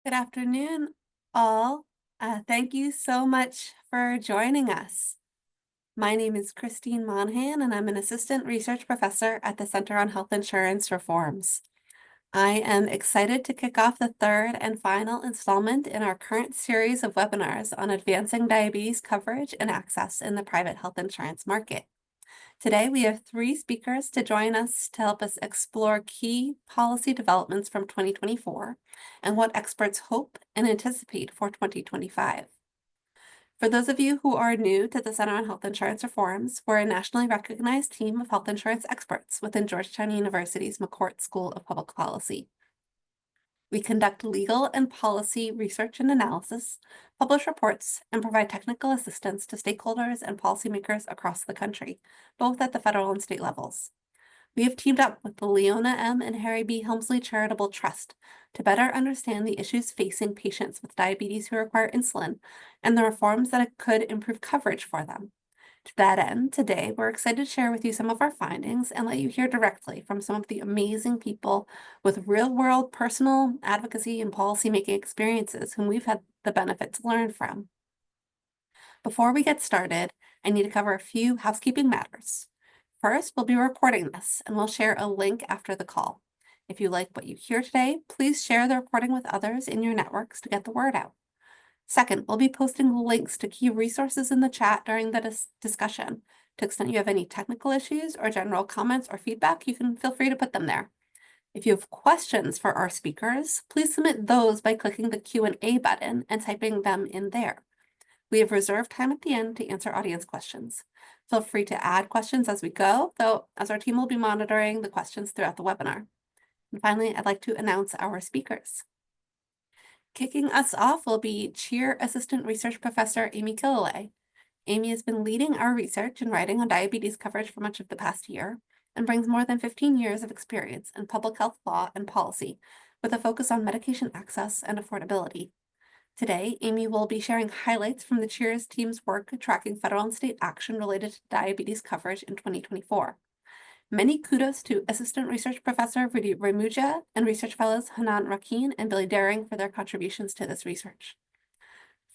Good afternoon, all. Thank you so much for joining us. My name is Christine Monhan, and I'm an assistant research professor at the Center on Health Insurance Reforms. I am excited to kick off the third and final installment in our current series of webinars on advancing diabetes coverage and access in the private health insurance market. Today, we have three speakers to join us to help us explore key policy developments from 2024 and what experts hope and anticipate for 2025. For those of you who are new to the Center on Health Insurance Reforms, we're a nationally recognized team of health insurance experts within Georgetown University's McCourt School of Public Policy. We conduct legal and policy research and analysis, publish reports, and provide technical assistance to stakeholders and policymakers across the country, both at the federal and state levels. We have teamed up with the Leona M. and Harry B. Helmsley Charitable Trust to better understand the issues facing patients with diabetes who require insulin and the reforms that could improve coverage for them. To that end, today, we're excited to share with you some of our findings and let you hear directly from some of the amazing people with real-world personal advocacy and policymaking experiences whom we've had the benefit to learn from. Before we get started, I need to cover a few housekeeping matters. First, we'll be recording this, and we'll share a link after the call. If you like what you hear today, please share the recording with others in your networks to get the word out. Second, we'll be posting links to key resources in the chat during the discussion. To the extent you have any technical issues or general comments or feedback, you can feel free to put them there. If you have questions for our speakers, please submit those by clicking the Q&A button and typing them in there. We have reserved time at the end to answer audience questions. Feel free to add questions as we go, though, as our team will be monitoring the questions throughout the webinar. And finally, I'd like to announce our speakers. Kicking us off will be Cheer Assistant Research Professor Amy Killalay. Amy has been leading our research and writing on diabetes coverage for much of the past year and brings more than 15 years of experience in public health law and policy with a focus on medication access and affordability. Today, Amy will be sharing highlights from the Cheers team's work tracking federal and state action related to diabetes coverage in 2024. Many kudos to Assistant Research Professor Rudy Remuja and Research Fellows Hanan Rakeen and Billy Daring for their contributions to this research.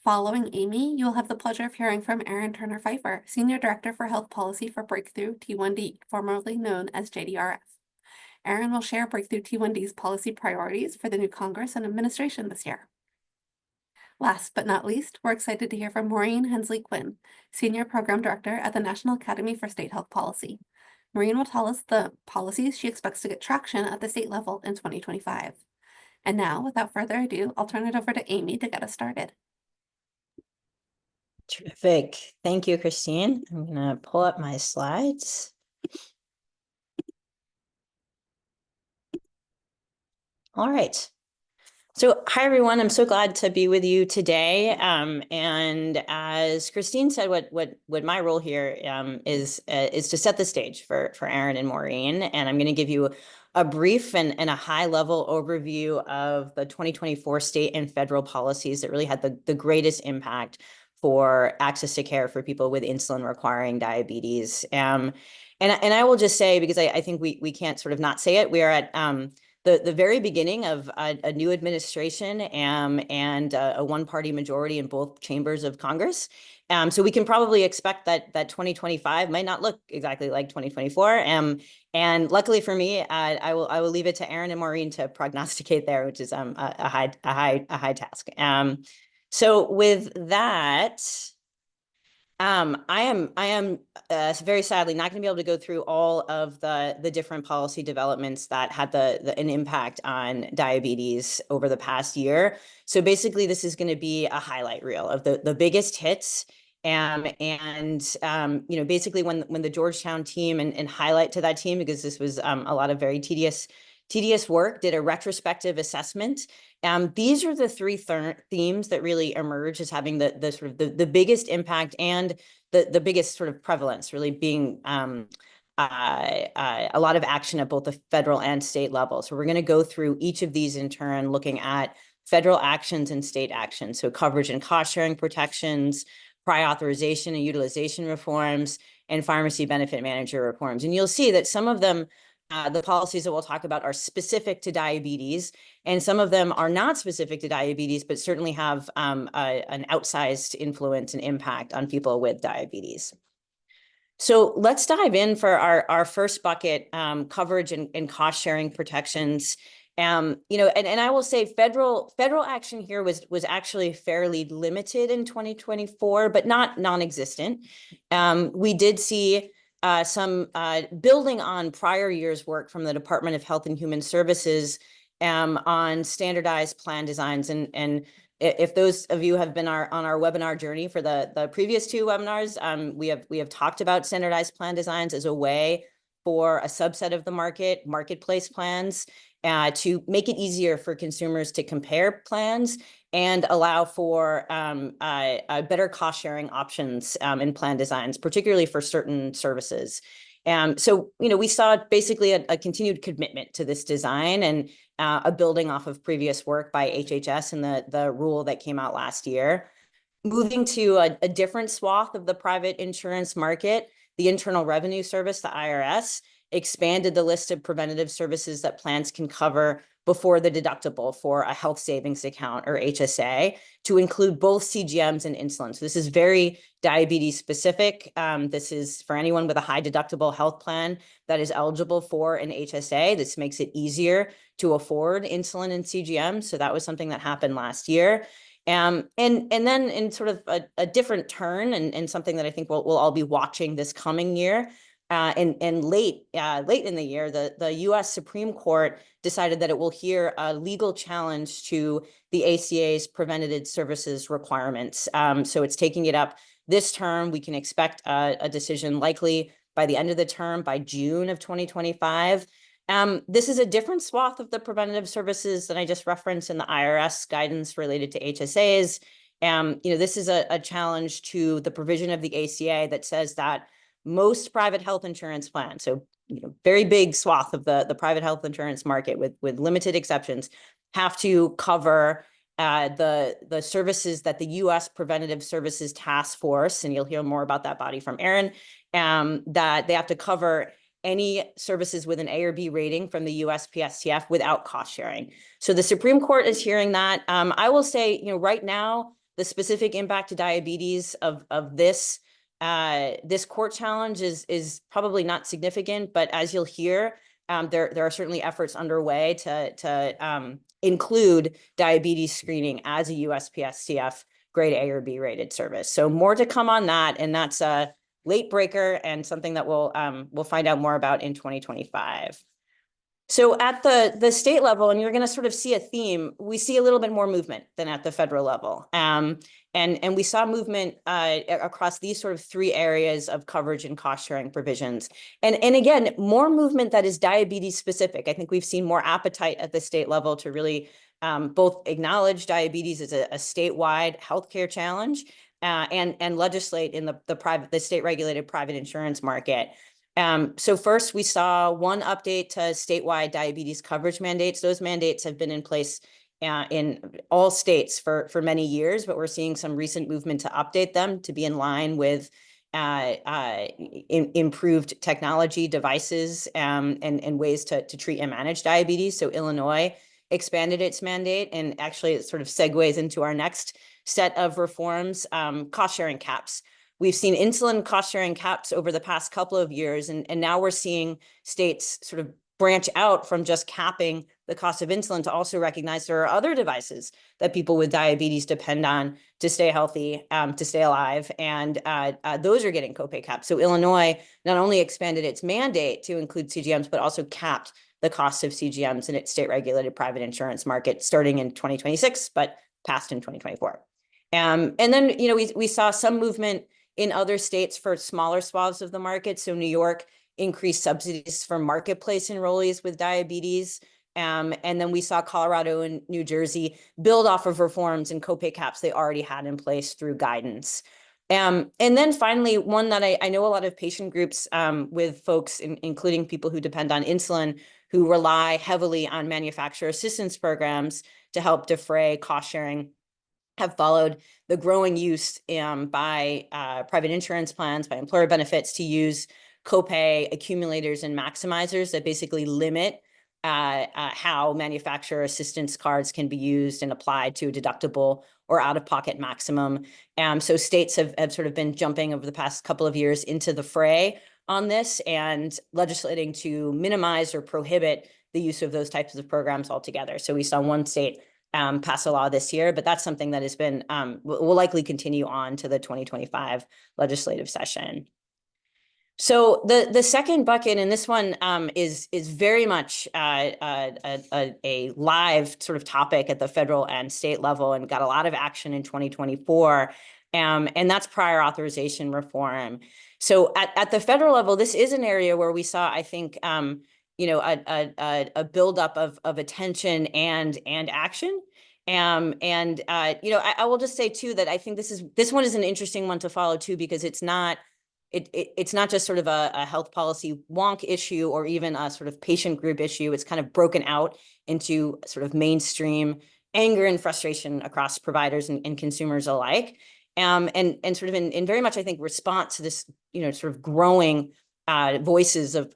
Following Amy, you'll have the pleasure of hearing from Erin Turner Pfeiffer, Senior Director for Health Policy for Breakthrough T1D, formerly known as JDRF. Erin will share Breakthrough T1D's policy priorities for the new Congress and administration this year. Last but not least, we're excited to hear from Maureen Hensley Quinn, Senior Program Director at the National Academy for State Health Policy. Maureen will tell us the policies she expects to get traction at the state level in 2025. And now, without further ado, I'll turn it over to Amy to get us started. Terrific. Thank you, Christine. I'm going to pull up my slides. All right. So, hi, everyone. I'm so glad to be with you today. And as Christine said, what my role here is to set the stage for Erin and Maureen. And I'm going to give you a brief and a high-level overview of the 2024 state and federal policies that really had the greatest impact for access to care for people with insulin-requiring diabetes. And I will just say, because I think we can't sort of not say it, we are at the very beginning of a new administration and a one-party majority in both chambers of Congress. So we can probably expect that 2025 might not look exactly like 2024. And luckily for me, I will leave it to Erin and Maureen to prognosticate there, which is a high task. So with that, I am very sadly not going to be able to go through all of the different policy developments that had an impact on diabetes over the past year. So basically, this is going to be a highlight reel of the biggest hits. Basically when the Georgetown team and highlight to that team, because this was a lot of very tedious work, did a retrospective assessment. These are the three themes that really emerge as having the sort of the biggest impact and the biggest sort of prevalence, really being a lot of action at both the federal and state level. So we're going to go through each of these in turn, looking at federal actions and state actions. So coverage and cost sharing protections, prior authorization and utilization reforms, and pharmacy benefit manager reforms. And you'll see that some of them The policies that we'll talk about are specific to diabetes, and some of them are not specific to diabetes, but certainly have an outsized influence and impact on people with diabetes. So let's dive in for our first bucket, coverage and cost sharing protections. And I will say federal action here was actually fairly limited in 2024, but not non-existent. We did see some building on prior year's work from the Department of Health and Human Services on standardized plan designs. And if those of you have been on our webinar journey for the previous two webinars, we have talked about standardized plan designs as a way for a subset of the marketplace plans, to make it easier for consumers to compare plans and allow for better cost sharing options in plan designs, particularly for certain services. So, we saw basically a continued commitment to this design and a building off of previous work by HHS and the rule that came out last year. Moving to a different swath of the private insurance market, the Internal Revenue Service, the IRS, expanded the list of preventative services that plans can cover before the deductible for a health savings account, or HSA, to include both CGMs and insulin. So this is very diabetes specific. This is for anyone with a high deductible health plan that is eligible for an HSA. This makes it easier to afford insulin and CGM. So that was something that happened last year. And then in sort of a different turn, and something that I think we'll all be watching this coming year, and late in the year, the U.S. Supreme Court decided that it will hear a legal challenge to the ACA's preventative services requirements. So it's taking it up this term. We can expect a decision likely by the end of the term, by June of 2025. This is a different swath of the preventative services that I just referenced in the IRS guidance related to HSAs. This is a challenge to the provision of the ACA that says that most private health insurance plans, so very big swath of the private health insurance market with limited exceptions, have to cover the services that the U.S. Preventative Services Task Force, and you'll hear more about that body from Erin, that they have to cover any services with an A or B rating from the USPSTF without cost sharing. So the Supreme Court is hearing that. I will say, right now, the specific impact to diabetes of this court challenge is probably not significant, but as you'll hear, there are certainly efforts underway to include diabetes screening as a USPSTF grade A or B rated service. So more to come on that, and that's a late breaker and something that we'll find out more about in 2025. So at the state level, and you're going to sort of see a theme, we see a little bit more movement than at the federal level. And we saw movement across these sort of three areas of coverage and cost sharing provisions. And again, more movement that is diabetes specific. I think we've seen more appetite at the state level to really both acknowledge diabetes as a statewide healthcare challenge, and legislate in the state regulated private insurance market. So first, we saw one update to statewide diabetes coverage mandates. Those mandates have been in place in all states for many years, but we're seeing some recent movement to update them to be in line with improved technology devices, and ways to treat and manage diabetes. So Illinois expanded its mandate, and actually it sort of segues into our next set of reforms, cost sharing caps. We've seen insulin cost sharing caps over the past couple of years, and now we're seeing states sort of branch out from just capping the cost of insulin to also recognize there are other devices that people with diabetes depend on to stay healthy, to stay alive, and those are getting copay caps. So Illinois not only expanded its mandate to include CGMs, but also capped the cost of CGMs in its state regulated private insurance market starting in 2026, but passed in 2024. And then, we saw some movement in other states for smaller swaths of the market. So New York increased subsidies for marketplace enrollees with diabetes. And then we saw Colorado and New Jersey build off of reforms and copay caps they already had in place through guidance. And then finally, one that I know a lot of patient groups with folks, including people who depend on insulin, who rely heavily on manufacturer assistance programs to help defray cost sharing, have followed the growing use by private insurance plans, by employer benefits, to use copay accumulators and maximizers that basically limit how manufacturer assistance cards can be used and applied to a deductible or out-of-pocket maximum. So states have sort of been jumping over the past couple of years into the fray on this and legislating to minimize or prohibit the use of those types of programs altogether. So we saw one state pass a law this year, but that's something that has been will likely continue on to the 2025 legislative session. So the second bucket, and this one is very much a live sort of topic at the federal and state level, and got a lot of action in 2024, and that's prior authorization reform. So at the federal level, this is an area where we saw, I think, a buildup of attention and action. I will just say too that I think this one is an interesting one to follow too, because it's not just sort of a health policy wonk issue or even a sort of patient group issue. It's kind of broken out into sort of mainstream anger and frustration across providers and consumers alike. And sort of in very much, I think, response to this, sort of growing voices of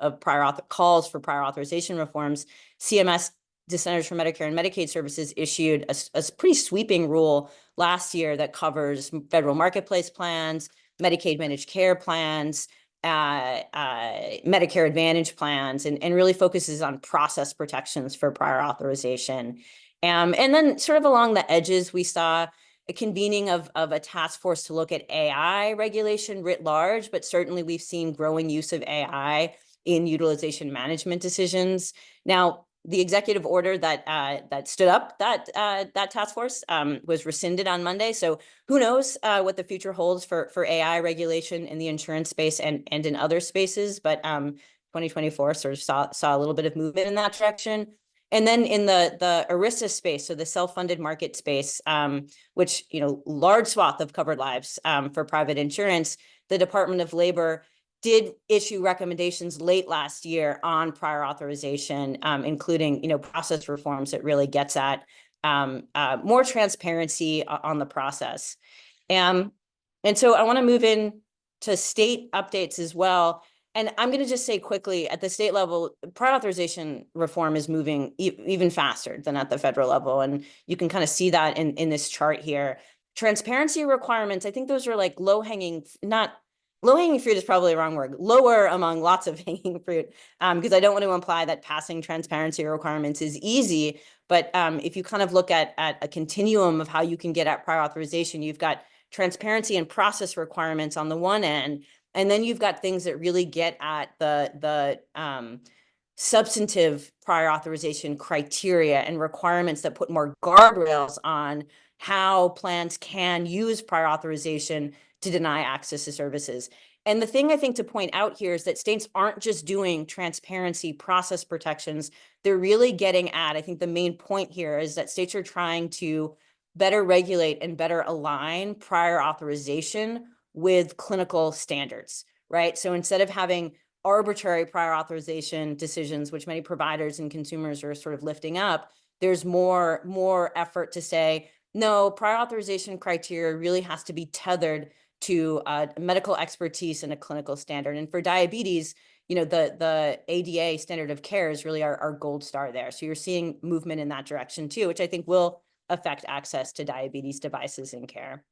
calls for prior authorization reforms, CMS, the Centers for Medicare and Medicaid Services, issued a pretty sweeping rule last year that covers federal marketplace plans, Medicaid managed care plans, Medicare Advantage plans, and really focuses on process protections for prior authorization. And then sort of along the edges, we saw a convening of a task force to look at AI regulation writ large, but certainly we've seen growing use of AI in utilization management decisions. Now, the executive order that stood up that task force was rescinded on Monday. So who knows what the future holds for AI regulation in the insurance space and in other spaces. But 2024 sort of saw a little bit of movement in that direction. And then in the ERISA space, so the self-funded market space, which, large swath of covered lives for private insurance, the Department of Labor did issue recommendations late last year on prior authorization, including, process reforms that really gets at more transparency on the process. And so I want to move in to state updates as well. And I'm going to just say quickly, at the state level, prior authorization reform is moving even faster than at the federal level. And you can kind of see that in this chart here. Transparency requirements, I think those are like low-hanging fruit is probably the wrong word, lower among lots of hanging fruit, because I don't want to imply that passing transparency requirements is easy. But if you kind of look at a continuum of how you can get at prior authorization, you've got transparency and process requirements on the one end, and then you've got things that really get at the substantive prior authorization criteria and requirements that put more guardrails on how plans can use prior authorization to deny access to services. And the thing I think to point out here is that states aren't just doing transparency process protections. They're really getting at, I think the main point here is that states are trying to better regulate and better align prior authorization with clinical standards, right? So instead of having arbitrary prior authorization decisions, which many providers and consumers are sort of lifting up, there's more effort to say, no, prior authorization criteria really has to be tethered to medical expertise and a clinical standard. And for diabetes, the ADA standard of care is really our gold star there. So you're seeing movement in that direction too, which I think will affect access to diabetes devices and care.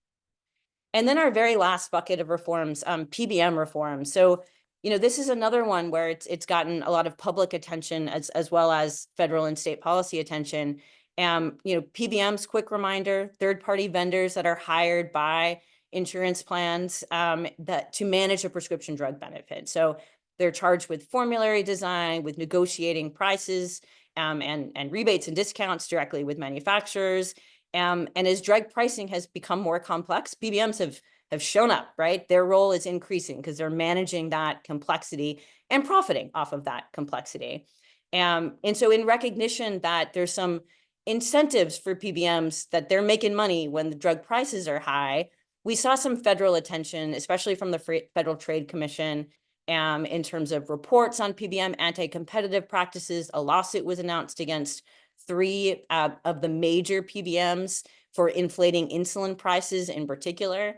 And then our very last bucket of reforms, PBM reform. So, this is another one where it's gotten a lot of public attention as well as federal and state policy attention. PBMs, quick reminder, third-party vendors that are hired by insurance plans that to manage a prescription drug benefit. So they're charged with formulary design, with negotiating prices and rebates and discounts directly with manufacturers. And as drug pricing has become more complex, PBMs have shown up, right? Their role is increasing because they're managing that complexity and profiting off of that complexity. And so in recognition that there's some incentives for PBMs that they're making money when the drug prices are high, we saw some federal attention, especially from the Federal Trade Commission, in terms of reports on PBM anti-competitive practices. A lawsuit was announced against 3 of the major PBMs for inflating insulin prices in particular.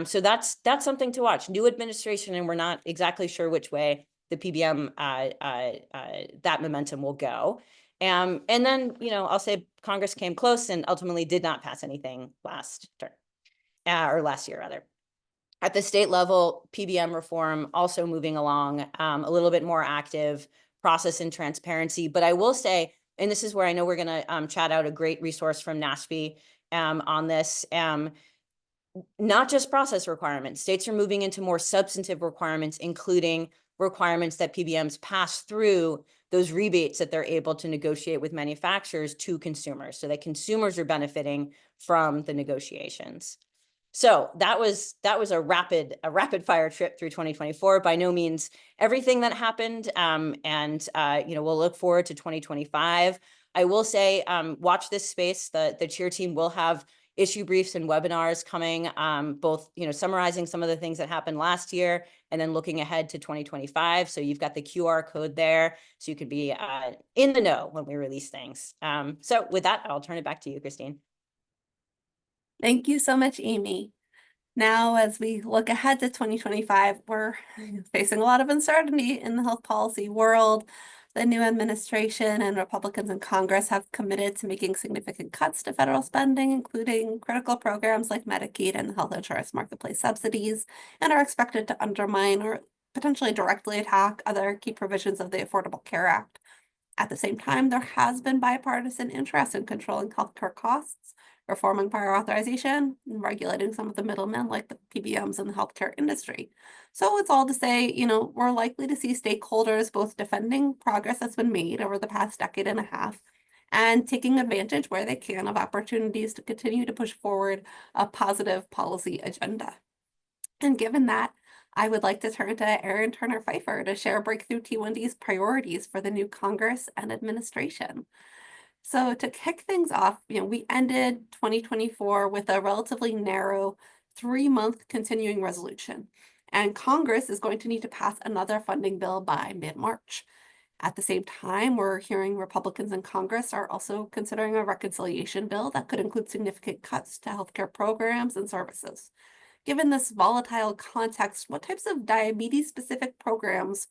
So that's something to watch. New administration, and we're not exactly sure which way the PBM that momentum will go. And then, I'll say Congress came close and ultimately did not pass anything last term, or last year rather. At the state level, PBM reform also moving along, a little bit more active process and transparency. But I will say, and this is where I know we're going to chat out a great resource from NASPE on this. Not just process requirements. States are moving into more substantive requirements, including requirements that PBMs pass through those rebates that they're able to negotiate with manufacturers to consumers, so that consumers are benefiting from the negotiations. So that was a rapid fire trip through 2024. By no means everything that happened, and we'll look forward to 2025. I will say, watch this space. The cheer team will have issue briefs and webinars coming, both summarizing some of the things that happened last year and then looking ahead to 2025. So you've got the QR code there, so you could be in the know when we release things. So with that, I'll turn it back to you, Christine. Thank you so much, Amy. Now, as we look ahead to 2025, we're facing a lot of uncertainty in the health policy world. The new administration and Republicans in Congress have committed to making significant cuts to federal spending, including critical programs like Medicaid and the health insurance marketplace subsidies, and are expected to undermine or potentially directly attack other key provisions of the Affordable Care Act. At the same time, there has been bipartisan interest in controlling healthcare costs, reforming prior authorization, and regulating some of the middlemen like the PBMs in the healthcare industry. So it's all to say, we're likely to see stakeholders both defending progress that's been made over the past decade and a half and taking advantage where they can of opportunities to continue to push forward a positive policy agenda. And given that, I would like to turn to Erin Turner Pfeiffer to share Breakthrough T1D's priorities for the new Congress and administration. So to kick things off, we ended 2024 with a relatively narrow 3-month continuing resolution, and Congress is going to need to pass another funding bill by mid-March. At the same time, we're hearing Republicans in Congress are also considering a reconciliation bill that could include significant cuts to healthcare programs and services. Given this volatile context, what types of diabetes-specific programs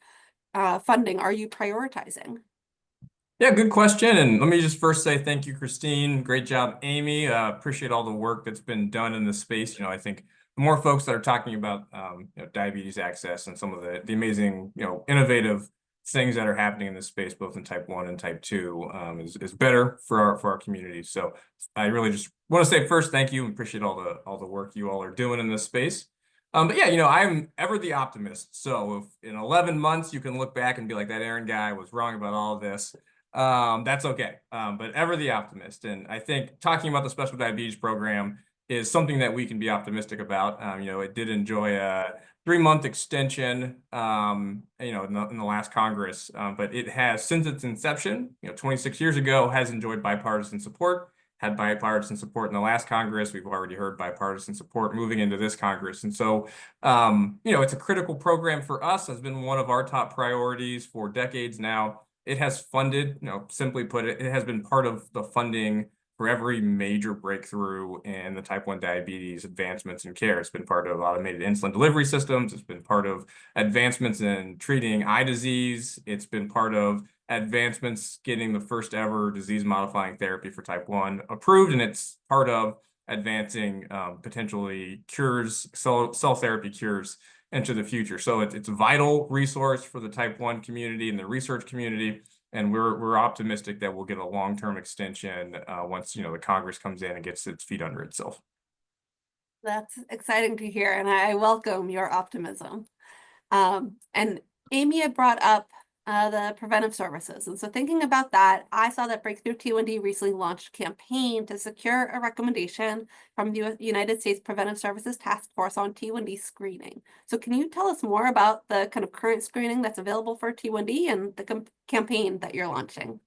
funding are you prioritizing? Yeah, good question. And let me just first say thank you, Christine. Great job, Amy. Appreciate all the work that's been done in this space. I think the more folks that are talking about diabetes access and some of the amazing, innovative things that are happening in this space, both in type 1 and type 2, is better for our community. So I really just want to say first, thank you and appreciate all the work you all are doing in this space. But yeah, I'm ever the optimist. So if in 11 months you can look back and be like, that Aaron guy was wrong about all of this, that's okay. But ever the optimist. And I think talking about the special diabetes program is something that we can be optimistic about. It did enjoy a 3-month extension, in the last Congress, but it has, since its inception, 26 years ago, has enjoyed bipartisan support, had bipartisan support in the last Congress. We've already heard bipartisan support moving into this Congress. And so, it's a critical program for us, has been one of our top priorities for decades now. It has funded, simply put, it has been part of the funding for every major breakthrough in the type 1 diabetes advancements in care. It's been part of automated insulin delivery systems. It's been part of advancements in treating eye disease. It's been part of advancements getting the first ever disease-modifying therapy for type 1 approved, and it's part of advancing potentially cures, cell therapy cures into the future. So it's a vital resource for the type 1 community and the research community, and we're optimistic that we'll get a long-term extension once the Congress comes in and gets its feet under itself. That's exciting to hear, and I welcome your optimism. And Amy had brought up the preventive services. And so thinking about that, I saw that Breakthrough T1D recently launched a campaign to secure a recommendation from the United States Preventive Services Task Force on T1D screening. So can you tell us more about the kind of current screening that's available for T1D and the campaign that you're launching?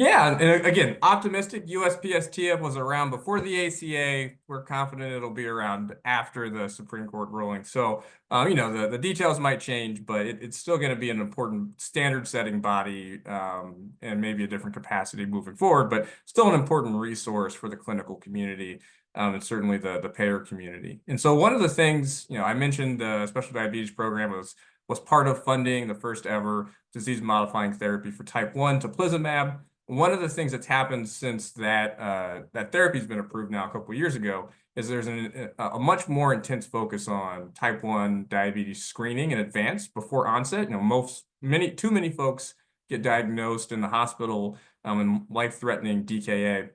Yeah, and again, optimistic. USPSTF was around before the ACA. We're confident it'll be around after the Supreme Court ruling. So, the details might change, but it's still going to be an important standard-setting body, and maybe a different capacity moving forward, but still an important resource for the clinical community, and certainly the payer community. And so, one of the things, I mentioned the special diabetes program was part of funding the first ever disease-modifying therapy for type 1, teplizumab. One of the things that's happened since that therapy's been approved now a couple of years ago is there's a much more intense focus on type 1 diabetes screening in advance before onset. Too many folks get diagnosed in the hospital in life-threatening DKA.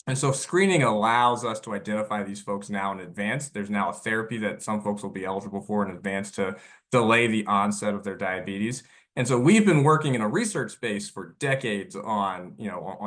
And so screening allows us to identify these folks now in advance. There's now a therapy that some folks will be eligible for in advance to delay the onset of their diabetes. And so we've been working in a research space for decades on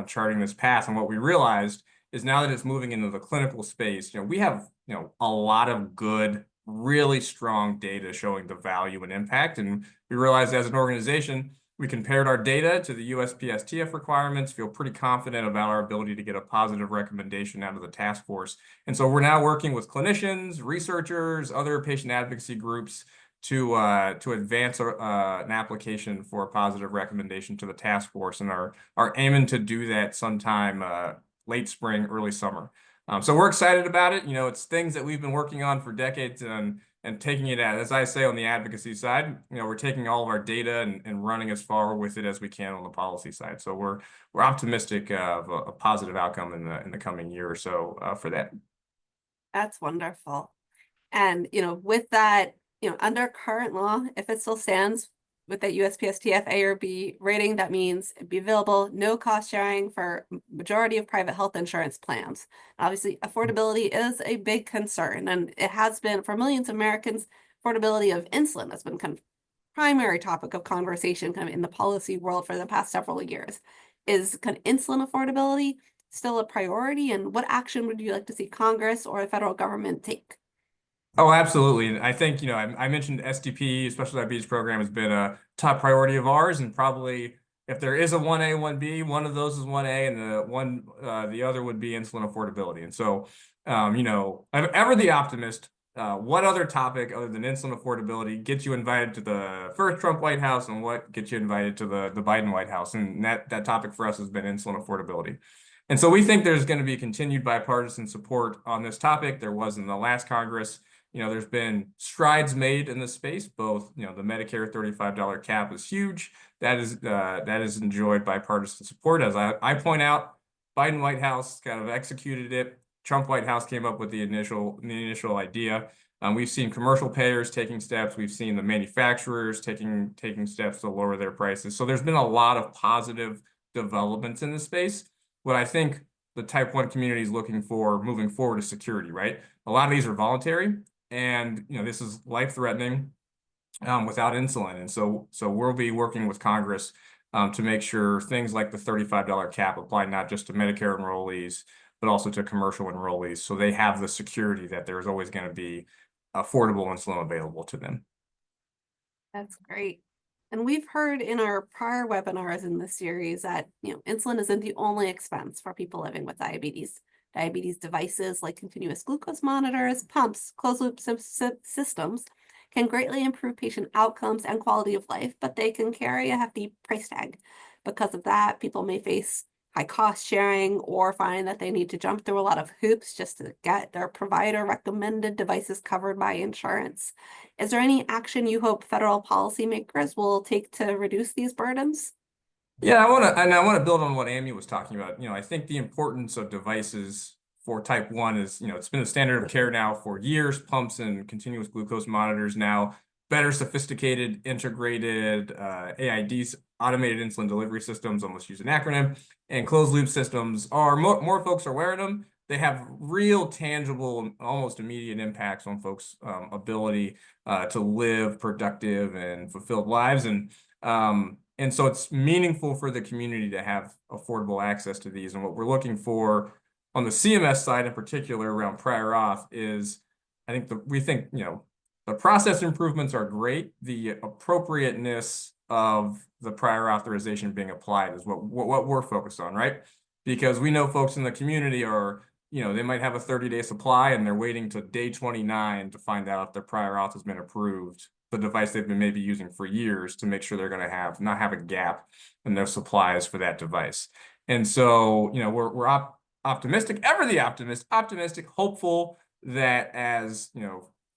charting this path. And what we realized is now that it's moving into the clinical space, we have, a lot of good, really strong data showing the value and impact. And we realized as an organization, we compared our data to the USPSTF requirements, feel pretty confident about our ability to get a positive recommendation out of the task force. And so we're now working with clinicians, researchers, other patient advocacy groups to advance an application for a positive recommendation to the task force, and are aiming to do that sometime late spring, early summer. So we're excited about it. It's things that we've been working on for decades, and taking it as I say, on the advocacy side, we're taking all of our data and running as far with it as we can on the policy side. So we're optimistic of a positive outcome in the coming year or so for that. That's wonderful. And, with that, under current law, if it still stands with that USPSTF A or B rating, that means it'd be available, no cost sharing for majority of private health insurance plans. Obviously, affordability is a big concern, and it has been for millions of Americans. Affordability of insulin has been kind of primary topic of conversation kind of in the policy world for the past several years. Is kind of insulin affordability still a priority, and what action would you like to see Congress or the federal government take? Oh, absolutely. And I think, I mentioned SDP, Special Diabetes Program, has been a top priority of ours, and probably if there is a 1A, 1B, one of those is 1A, and the other would be insulin affordability. And so, I'm ever the optimist. What other topic other than insulin affordability gets you invited to the first Trump White House, and what gets you invited to the Biden White House? And that topic for us has been insulin affordability. And so we think there's going to be continued bipartisan support on this topic. There was in the last Congress. There's been strides made in this space. Both, the Medicare $35 cap is huge. That is enjoyed bipartisan support. As I point out, Biden White House kind of executed it. Trump White House came up with the initial idea. We've seen commercial payers taking steps. We've seen the manufacturers taking steps to lower their prices. So there's been a lot of positive developments in this space. What I think the type 1 community is looking for moving forward is security, right? A lot of these are voluntary. And this is life-threatening without insulin. And so we'll be working with Congress to make sure things like the $35 cap apply not just to Medicare enrollees, but also to commercial enrollees, so they have the security that there's always going to be affordable insulin available to them. That's great. And we've heard in our prior webinars in this series that, insulin isn't the only expense for people living with diabetes. Diabetes devices like continuous glucose monitors, pumps, closed-loop systems can greatly improve patient outcomes and quality of life, but they can carry a hefty price tag. Because of that, people may face high cost sharing or find that they need to jump through a lot of hoops just to get their provider recommended devices covered by insurance. Is there any action you hope federal policymakers will take to reduce these burdens? Yeah, I want to build on what Amy was talking about. I think the importance of devices for type 1 is, it's been a standard of care now for years. Pumps and continuous glucose monitors now, better sophisticated, integrated AIDs, automated insulin delivery systems, almost use an acronym, and closed loop systems are more folks are wearing them. They have real, tangible, almost immediate impacts on folks' ability to live productive and fulfilled lives. And so it's meaningful for the community to have affordable access to these. And what we're looking for on the CMS side in particular around prior auth is, we think, the process improvements are great. The appropriateness of the prior authorization being applied is what we're focused on, right? Because we know folks in the community are, they might have a 30-day supply and they're waiting to day 29 to find out if their prior auth has been approved, the device they've been maybe using for years, to make sure they're going to not have a gap in their supplies for that device. And so, we're optimistic, ever the optimistic, hopeful that as,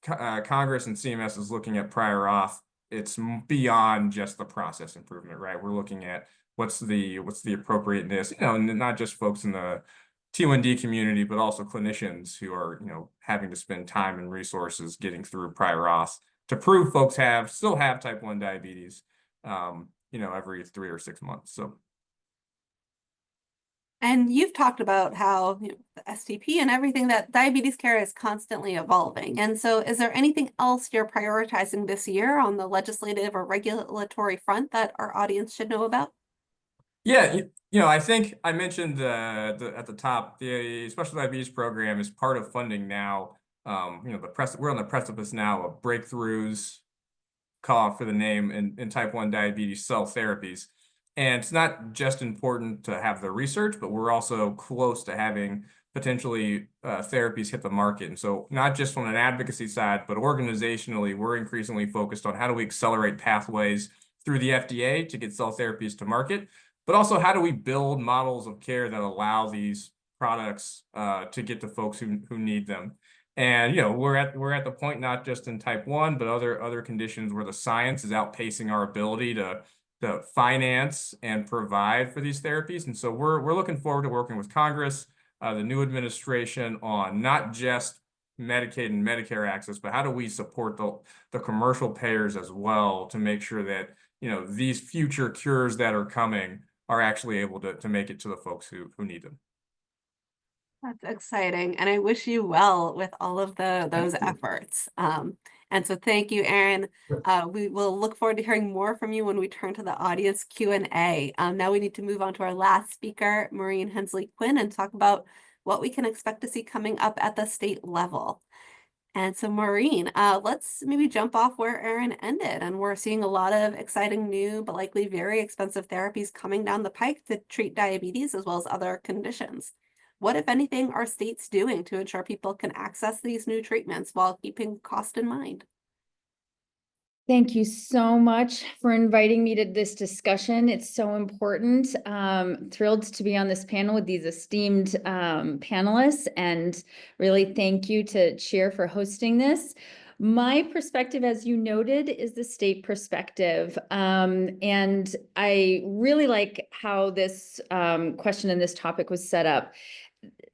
Congress and CMS is looking at prior auth, it's beyond just the process improvement, right? We're looking at what's the appropriateness, and not just folks in the T1D community, but also clinicians who are, having to spend time and resources getting through prior auth to prove folks still have type 1 diabetes, every 3 or 6 months. So. And you've talked about how the STP and everything, that diabetes care is constantly evolving. And so is there anything else you're prioritizing this year on the legislative or regulatory front that our audience should know about? Yeah, I think I mentioned at the top, the Special Diabetes Program is part of funding now. We're on the precipice now of breakthroughs, call for the name, in type 1 diabetes cell therapies. And it's not just important to have the research, but we're also close to having potentially therapies hit the market. And so not just from an advocacy side, but organizationally, we're increasingly focused on how do we accelerate pathways through the FDA to get cell therapies to market, but also how do we build models of care that allow these products to get to folks who need them. And we're at the point, not just in type 1, but other conditions where the science is outpacing our ability to finance and provide for these therapies. And so we're looking forward to working with Congress, the new administration, on not just Medicaid and Medicare access, but how do we support the commercial payers as well to make sure that these future cures that are coming are actually able to make it to the folks who need them. That's exciting. And I wish you well with all of those efforts. And so thank you, Aaron. We will look forward to hearing more from you when we turn to the audience Q&A. Now we need to move on to our last speaker, Maureen Hensley-Quinn, and talk about what we can expect to see coming up at the state level. And so Maureen, let's maybe jump off where Aaron ended. And we're seeing a lot of exciting new, but likely very expensive therapies coming down the pike to treat diabetes as well as other conditions. What, if anything, are states doing to ensure people can access these new treatments while keeping cost in mind? Thank you so much for inviting me to this discussion. It's so important. Thrilled to be on this panel with these esteemed panelists, and really thank you to Chair for hosting this. My perspective, as you noted, is the state perspective. And I really like how this question and this topic was set up.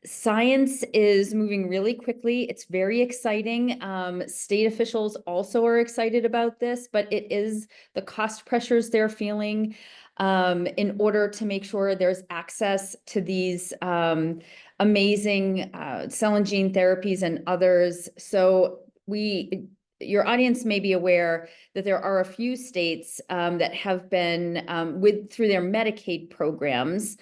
Science is moving really quickly. It's very exciting. State officials also are excited about this, but it is the cost pressures they're feeling in order to make sure there's access to these amazing cell and gene therapies and others. So your audience may be aware that there are a few states that have been, through their Medicaid programs,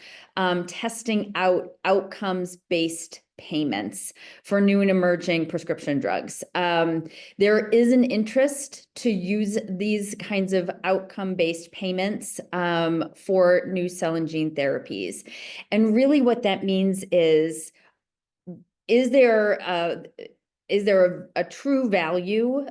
testing out outcomes-based payments for new and emerging prescription drugs. There is an interest to use these kinds of outcome-based payments for new cell and gene therapies. And really what that means is there a true value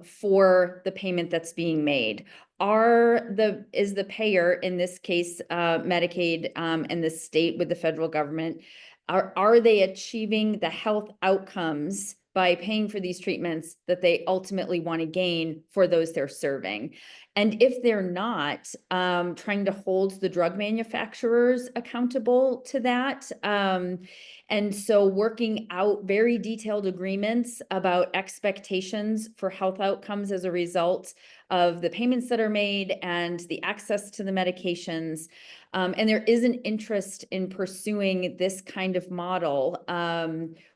for the payment that's being made? Is the payer, in this case, Medicaid, and the state with the federal government, are they achieving the health outcomes by paying for these treatments that they ultimately want to gain for those they're serving? And if they're not, trying to hold the drug manufacturers accountable to that. And so working out very detailed agreements about expectations for health outcomes as a result of the payments that are made and the access to the medications. And there is an interest in pursuing this kind of model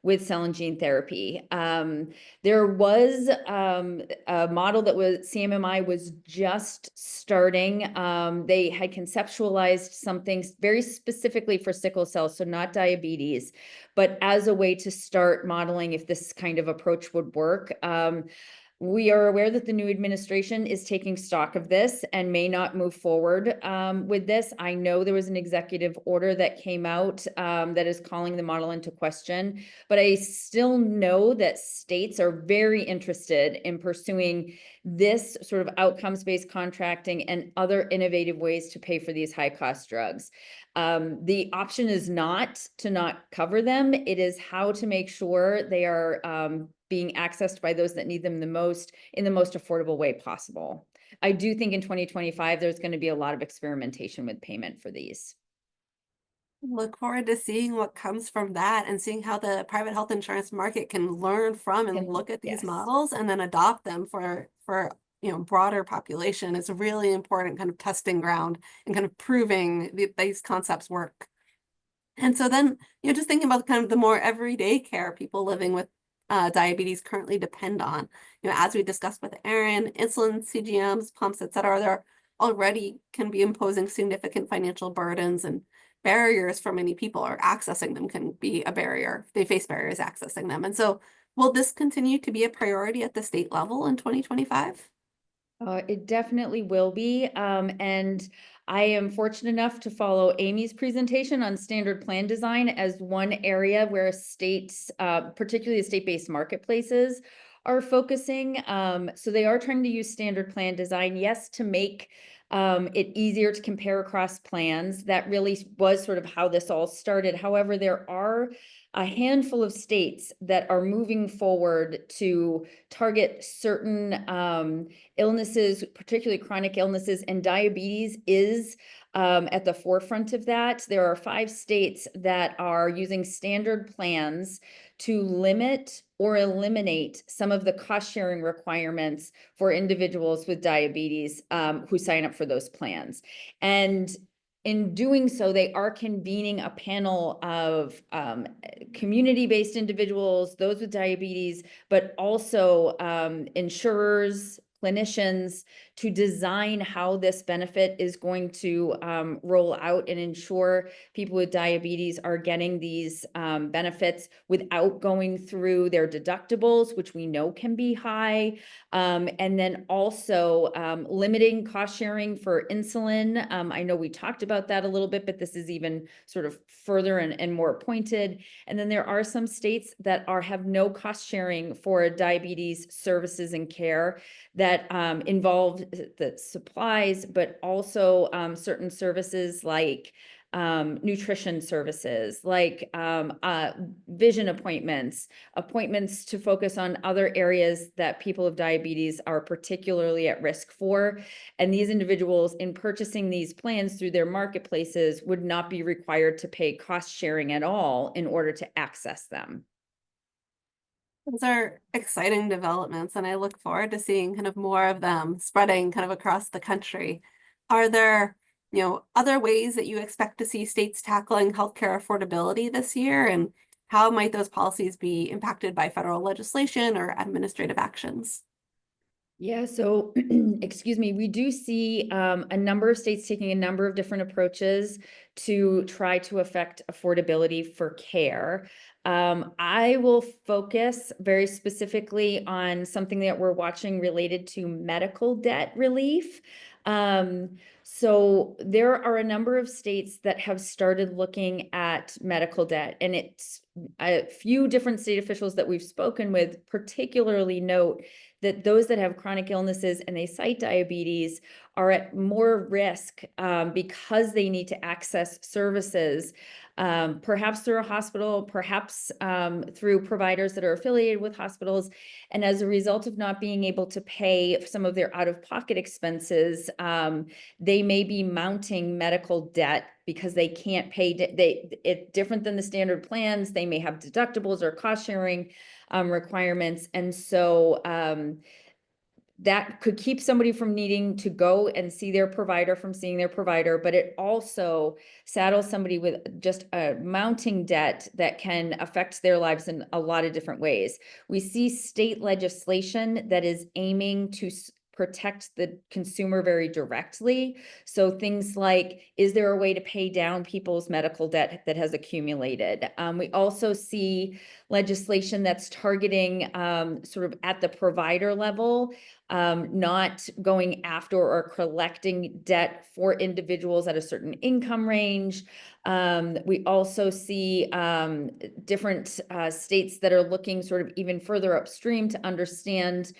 with cell and gene therapy. There was a model that CMMI was just starting. They had conceptualized something very specifically for sickle cell, so not diabetes, but as a way to start modeling if this kind of approach would work. We are aware that the new administration is taking stock of this and may not move forward with this. I know there was an executive order that came out that is calling the model into question, but I still know that states are very interested in pursuing this sort of outcomes-based contracting and other innovative ways to pay for these high-cost drugs. The option is not to not cover them. It is how to make sure they are being accessed by those that need them the most in the most affordable way possible. I do think in 2025, there's going to be a lot of experimentation with payment for these. Look forward to seeing what comes from that and seeing how the private health insurance market can learn from and look at these Yes. models and then adopt them for broader population. It's a really important kind of testing ground and kind of proving these concepts work. And so then, just thinking about kind of the more everyday care people living with diabetes currently depend on, as we discussed with Erin, insulin, CGMs, pumps, et cetera, they're already can be imposing significant financial burdens and barriers for many people, or accessing them can be a barrier. They face barriers accessing them. And so will this continue to be a priority at the state level in 2025? It definitely will be. And I am fortunate enough to follow Amy's presentation on standard plan design as one area where states, particularly the state-based marketplaces, are focusing. So they are trying to use standard plan design, yes, to make it easier to compare across plans. That really was sort of how this all started. However, there are a handful of states that are moving forward to target certain illnesses, particularly chronic illnesses, and diabetes is at the forefront of that. There are 5 states that are using standard plans to limit or eliminate some of the cost sharing requirements for individuals with diabetes who sign up for those plans. And in doing so, they are convening a panel of community-based individuals, those with diabetes, but also insurers, clinicians, to design how this benefit is going to roll out and ensure people with diabetes are getting these benefits without going through their deductibles, which we know can be high. And then also limiting cost sharing for insulin. I know we talked about that a little bit, but this is even sort of further and more pointed. And then there are some states that have no cost sharing for diabetes services and care that involve the supplies, but also certain services like nutrition services, like vision appointments to focus on other areas that people with diabetes are particularly at risk for. And these individuals, in purchasing these plans through their marketplaces, would not be required to pay cost sharing at all in order to access them. Those are exciting developments, and I look forward to seeing kind of more of them spreading kind of across the country. Are there, other ways that you expect to see states tackling healthcare affordability this year, and how might those policies be impacted by federal legislation or administrative actions? Yeah, so excuse me, we do see a number of states taking a number of different approaches to try to affect affordability for care. I will focus very specifically on something that we're watching related to medical debt relief. So there are a number of states that have started looking at medical debt, and it's a few different state officials that we've spoken with particularly note that those that have chronic illnesses and they cite diabetes are at more risk because they need to access services, perhaps through a hospital, perhaps through providers that are affiliated with hospitals. And as a result of not being able to pay some of their out-of-pocket expenses, they may be mounting medical debt because they can't pay. It's different than the standard plans. They may have deductibles or cost sharing requirements. And so that could keep somebody from needing to go and see their provider from seeing their provider, but it also saddles somebody with just a mounting debt that can affect their lives in a lot of different ways. We see state legislation that is aiming to protect the consumer very directly. So things like, is there a way to pay down people's medical debt that has accumulated? We also see legislation that's targeting sort of at the provider level, not going after or collecting debt for individuals at a certain income range. We also see different states that are looking sort of even further upstream to understand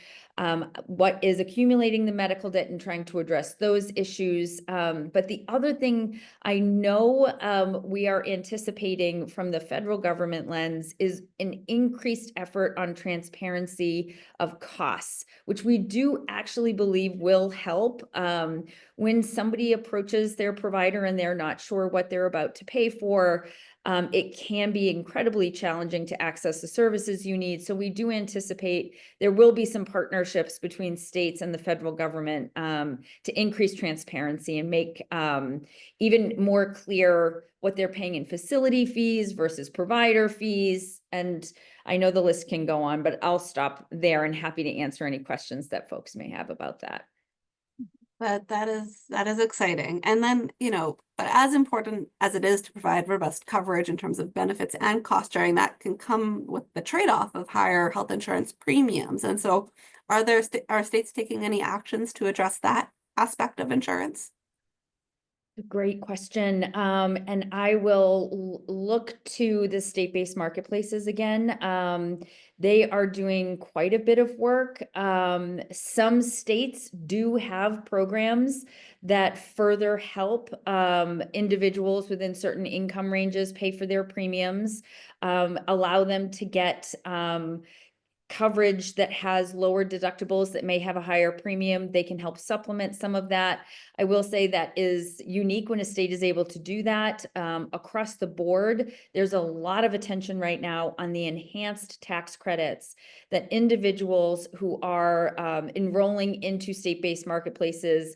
what is accumulating the medical debt and trying to address those issues. But the other thing I know we are anticipating from the federal government lens is an increased effort on transparency of costs, which we do actually believe will help. When somebody approaches their provider and they're not sure what they're about to pay for, it can be incredibly challenging to access the services you need. So we do anticipate there will be some partnerships between states and the federal government to increase transparency and make even more clear what they're paying in facility fees versus provider fees. And I know the list can go on, but I'll stop there and happy to answer any questions that folks may have about that. But that is exciting. And then, but as important as it is to provide robust coverage in terms of benefits and cost sharing, that can come with the trade-off of higher health insurance premiums. And so are states taking any actions to address that aspect of insurance? Great question. And I will look to the state-based marketplaces again. They are doing quite a bit of work. Some states do have programs that further help individuals within certain income ranges pay for their premiums, allow them to get coverage that has lower deductibles that may have a higher premium. They can help supplement some of that. I will say that is unique when a state is able to do that. Across the board, there's a lot of attention right now on the enhanced tax credits that individuals who are enrolling into state-based marketplaces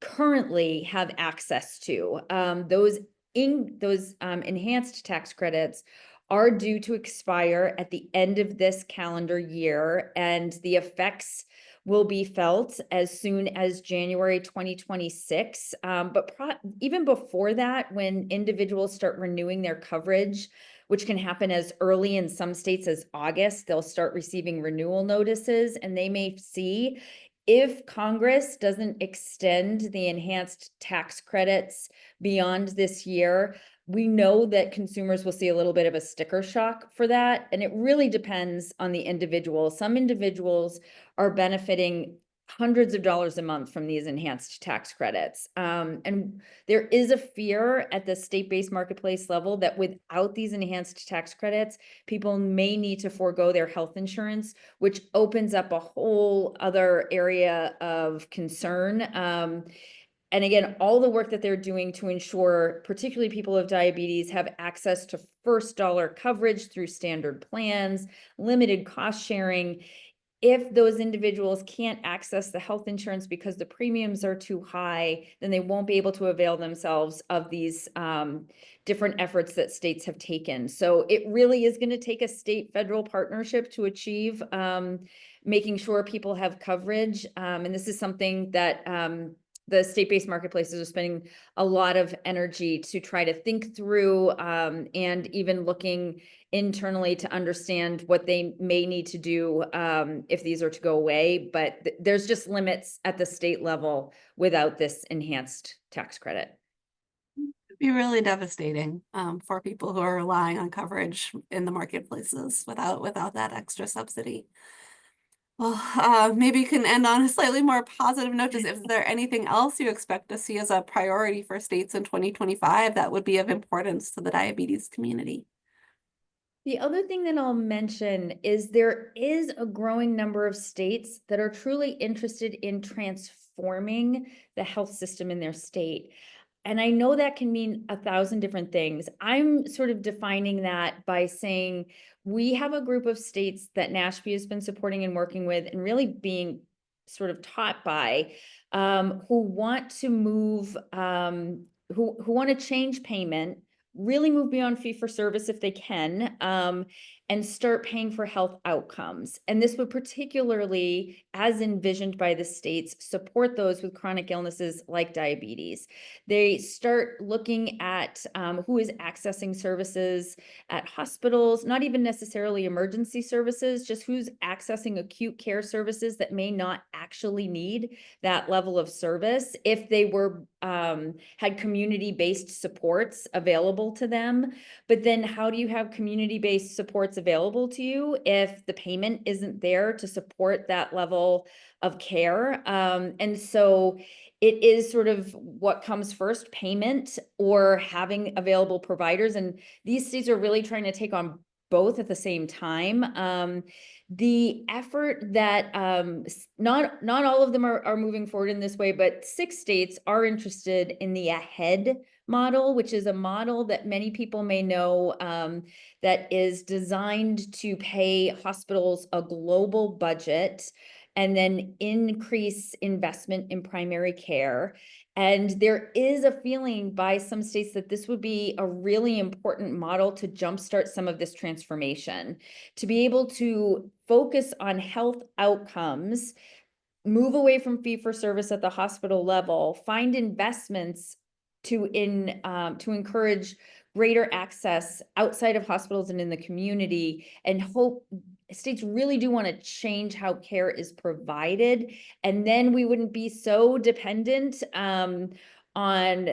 currently have access to. Those enhanced tax credits are due to expire at the end of this calendar year, and the effects will be felt as soon as January 2026. But even before that, when individuals start renewing their coverage, which can happen as early in some states as August, they'll start receiving renewal notices, and they may see if Congress doesn't extend the enhanced tax credits beyond this year, we know that consumers will see a little bit of a sticker shock for that. And it really depends on the individual. Some individuals are benefiting hundreds of dollars a month from these enhanced tax credits. And there is a fear at the state-based marketplace level that without these enhanced tax credits, people may need to forego their health insurance, which opens up a whole other area of concern. And again, all the work that they're doing to ensure, particularly people with diabetes, have access to first dollar coverage through standard plans, limited cost sharing. If those individuals can't access the health insurance because the premiums are too high, then they won't be able to avail themselves of these different efforts that states have taken. So it really is going to take a state-federal partnership to achieve making sure people have coverage. And this is something that the state-based marketplaces are spending a lot of energy to try to think through and even looking internally to understand what they may need to do if these are to go away. But there's just limits at the state level without this enhanced tax credit. It'd be really devastating for people who are relying on coverage in the marketplaces without that extra subsidy. Well, maybe you can end on a slightly more positive note. Is there anything else you expect to see as a priority for states in 2025 that would be of importance to the diabetes community? The other thing that I'll mention is there is a growing number of states that are truly interested in transforming the health system in their state. And I know that can mean 1,000 different things. I'm sort of defining that by saying we have a group of states that NASHP has been supporting and working with and really being sort of taught by who want to move, who want to change payment, really move beyond fee for service if they can, and start paying for health outcomes. And this would particularly, as envisioned by the states, support those with chronic illnesses like diabetes. They start looking at who is accessing services at hospitals, not even necessarily emergency services, just who's accessing acute care services that may not actually need that level of service if they were had community-based supports available to them. But then how do you have community-based supports available to you if the payment isn't there to support that level of care? And so it is sort of what comes first, payment or having available providers. And these states are really trying to take on both at the same time. The effort that not all of them are moving forward in this way, but 6 states are interested in the AHEAD model, which is a model that many people may know, that is designed to pay hospitals a global budget and then increase investment in primary care. And there is a feeling by some states that this would be a really important model to jumpstart some of this transformation, to be able to focus on health outcomes, move away from fee for service at the hospital level, find investments to encourage greater access outside of hospitals and in the community, and hope states really do want to change how care is provided. And then we wouldn't be so dependent on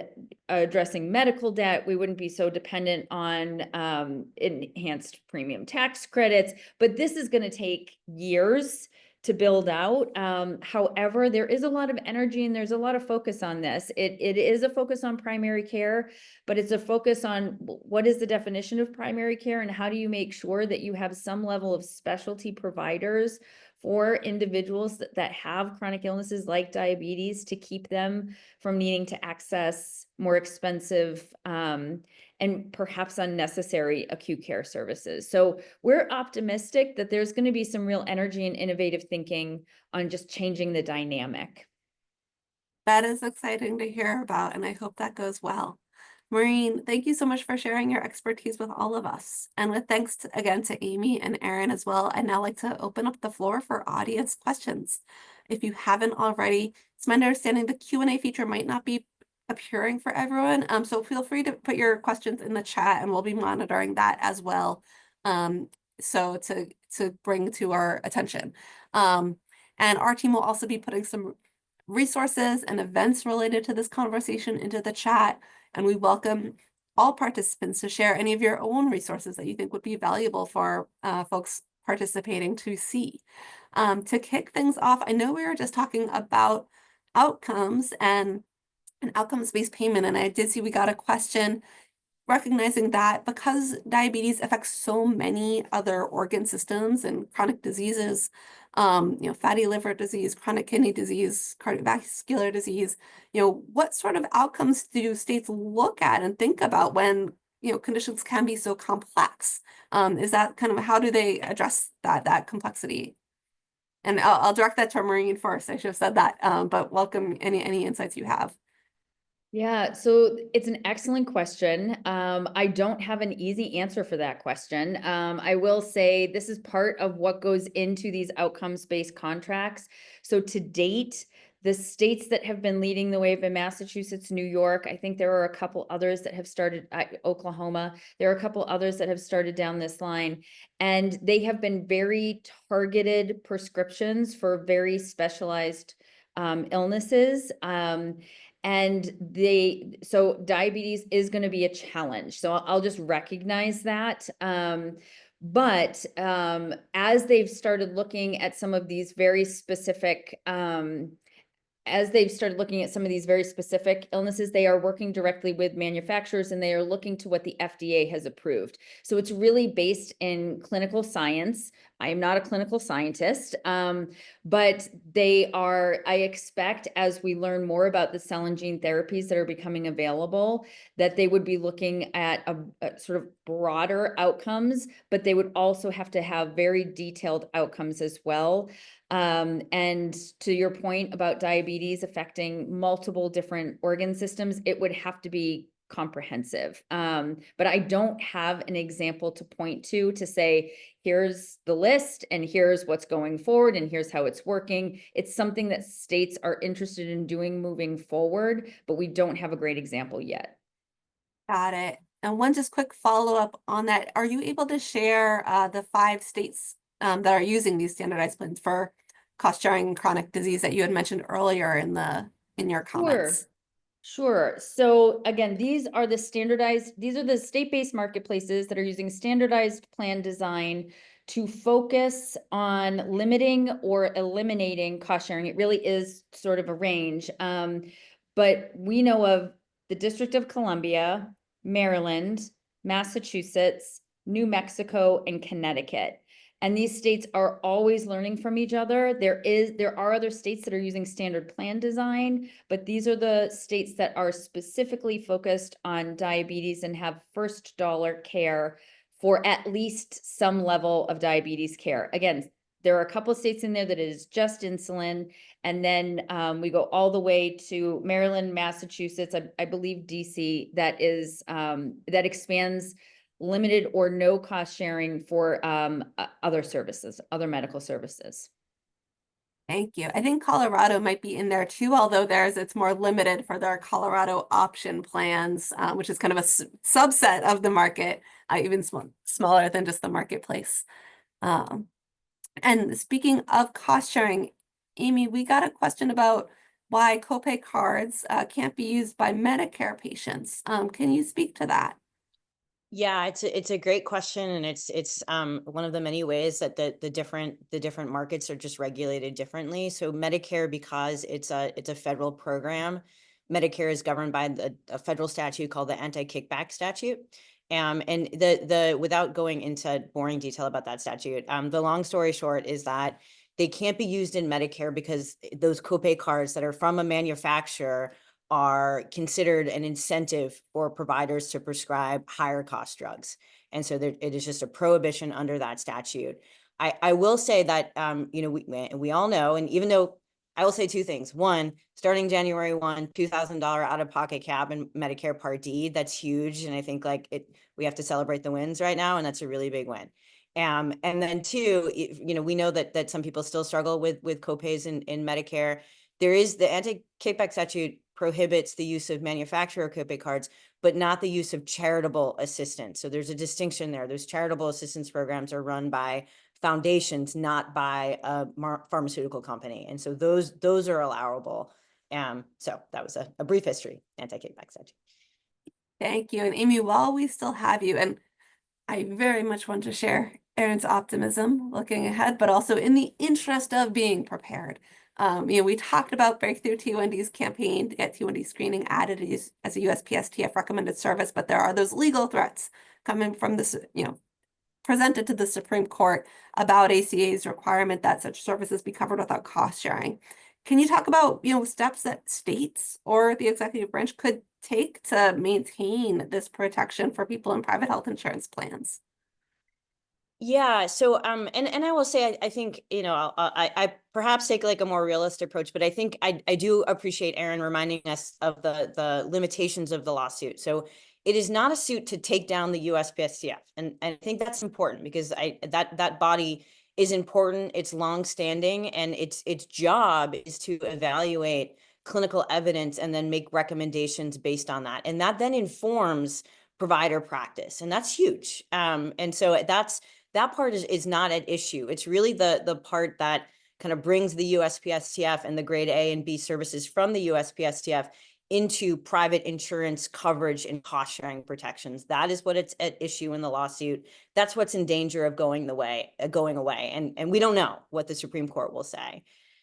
addressing medical debt. We wouldn't be so dependent on enhanced premium tax credits, but this is going to take years to build out. However, there is a lot of energy and there's a lot of focus on this. It is a focus on primary care, but it's a focus on what is the definition of primary care and how do you make sure that you have some level of specialty providers for individuals that have chronic illnesses like diabetes to keep them from needing to access more expensive and perhaps unnecessary acute care services. So we're optimistic that there's going to be some real energy and innovative thinking on just changing the dynamic. That is exciting to hear about, and I hope that goes well. Maureen, thank you so much for sharing your expertise with all of us. And with thanks again to Amy and Erin as well, I'd now like to open up the floor for audience questions. If you haven't already, it's my understanding the Q&A feature might not be appearing for everyone. So feel free to put your questions in the chat and we'll be monitoring that as well. So to bring to our attention. And our team will also be putting some resources and events related to this conversation into the chat. And we welcome all participants to share any of your own resources that you think would be valuable for folks participating to see. To kick things off, I know we were just talking about outcomes and an outcomes-based payment, and I did see we got a question recognizing that because diabetes affects so many other organ systems and chronic diseases, fatty liver disease, chronic kidney disease, cardiovascular disease, what sort of outcomes do states look at and think about when, conditions can be so complex? Is that kind of, how do they address that complexity? And I'll direct that to Maureen first. I should have said that, but welcome any insights you have. Yeah, so it's an excellent question. I don't have an easy answer for that question. I will say this is part of what goes into these outcomes-based contracts. So to date, the states that have been leading the way have been Massachusetts, New York. I think there are a couple others that have started, Oklahoma. There are a couple others that have started down this line. And they have been very targeted prescriptions for very specialized illnesses. And so diabetes is going to be a challenge. So I'll just recognize that. But as they've started looking at some of these very specific illnesses, they are working directly with manufacturers and they are looking to what the FDA has approved. So it's really based in clinical science. I am not a clinical scientist, but I expect as we learn more about the cell and gene therapies that are becoming available, that they would be looking at a sort of broader outcomes, but they would also have to have very detailed outcomes as well. And to your point about diabetes affecting multiple different organ systems, it would have to be comprehensive. But I don't have an example to point to say, here's the list and here's what's going forward and here's how it's working. It's something that states are interested in doing moving forward, but we don't have a great example yet. Got it. And one just quick follow-up on that. Are you able to share the 5 states that are using these standardized plans for cost sharing and chronic disease that you had mentioned earlier in your comments? Sure. So again, these are the state-based marketplaces that are using standardized plan design to focus on limiting or eliminating cost sharing. It really is sort of a range. But we know of the District of Columbia, Maryland, Massachusetts, New Mexico, and Connecticut. And these states are always learning from each other. There are other states that are using standard plan design, but these are the states that are specifically focused on diabetes and have first dollar care for at least some level of diabetes care. Again, there are a couple of states in there that is just insulin. And then we go all the way to Maryland, Massachusetts, I believe DC, that expands limited or no cost sharing for other services, other medical services. Thank you. I think Colorado might be in there too, although it's more limited for their Colorado option plans, which is kind of a subset of the market, even smaller than just the marketplace. And speaking of cost sharing, Amy, we got a question about why copay cards can't be used by Medicare patients. Can you speak to that? Yeah, it's a great question, and it's one of the many ways that the different markets are just regulated differently. So Medicare, because it's a federal program, Medicare is governed by a federal statute called the anti-kickback statute. And the without going into boring detail about that statute, the long story short is that they can't be used in Medicare because those copay cards that are from a manufacturer are considered an incentive for providers to prescribe higher cost drugs. And so it is just a prohibition under that statute. I will say that, we all know, and even though I will say 2 things. One, starting January 1, $2,000 out-of-pocket cap in Medicare Part D, that's huge. And I think we have to celebrate the wins right now, and that's a really big win. And then 2, we know that some people still struggle with copays in Medicare. There is the anti-kickback statute prohibits the use of manufacturer copay cards, but not the use of charitable assistance. So there's a distinction there. Those charitable assistance programs are run by foundations, not by a pharmaceutical company. And so those are allowable. So that was a brief history, anti-kickback statute. Thank you. And Amy, while we still have you, and I very much want to share Erin's optimism looking ahead, but also in the interest of being prepared. We talked about Breakthrough T1D's campaign to get T1D screening added as a USPSTF recommended service, but there are those legal threats coming from this, presented to the Supreme Court about ACA's requirement that such services be covered without cost sharing. Can you talk about, steps that states or the executive branch could take to maintain this protection for people in private health insurance plans? Yeah. So, and I will say, I think, I perhaps take a more realistic approach, but I think I do appreciate Erin reminding us of the limitations of the lawsuit. So it is not a suit to take down the USPSTF. And I think that's important because that body is important. It's longstanding, and its job is to evaluate clinical evidence and then make recommendations based on that. And that then informs provider practice. And that's huge. And so that part is not at issue. It's really the part that kind of brings the USPSTF and the grade A and B services from the USPSTF into private insurance coverage and cost sharing protections. That is what it's at issue in the lawsuit. That's what's in danger of going away. And we don't know what the Supreme Court will say.